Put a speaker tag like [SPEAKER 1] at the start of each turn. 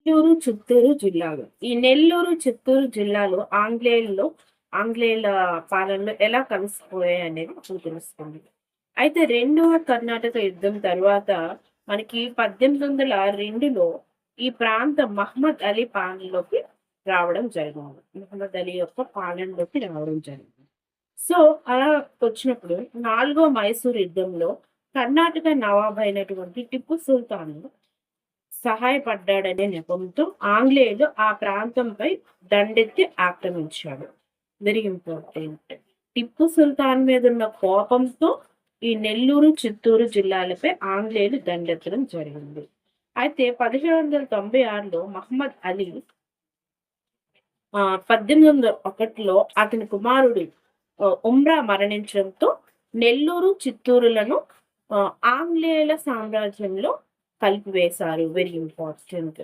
[SPEAKER 1] నెల్లూరు, చిత్తూరు జిల్లాలు. ఈ నెల్లూరు, చిత్తూరు జిల్లాలు ఆంగ్లేయుల పాలనలో ఎలా కలిసిపోయాయనేది ఇప్పుడు తెలుస్తుంది. అయితే రెండవ కర్ణాటక యుద్ధం తర్వాత మనకి 1802లో ఈ ప్రాంతం మహమ్మద్ అలీ పాలనలోకి రావడం జరిగింది. మహమ్మద్ అలీ యొక్క పాలనలోకి రావడం జరిగింది. సో, అలా వచ్చినప్పుడు 4 మైసూర్ యుద్ధంలో కర్ణాటక నవాబ్ అయినటువంటి టిప్పు సుల్తాన్ సహాయపడ్డాడనే నెపంతో ఆంగ్లేయులు ఆ ప్రాంతంపై దండెత్తి ఆక్రమించాడు. Very important. టిప్పు సుల్తాన్ మీదున్న కోపంతో ఈ నెల్లూరు, చిత్తూరు జిల్లాలపై ఆంగ్లేయులు దండెత్తడం జరిగింది. అయితే 1796లో మహమ్మద్ అలీ 1801లో అతని కుమారుడు ఉమ్రా మరణించడంతో నెల్లూరు, చిత్తూరులను ఆంగ్లేయుల సామ్రాజ్యంలో కలిపివేశారు. Very important.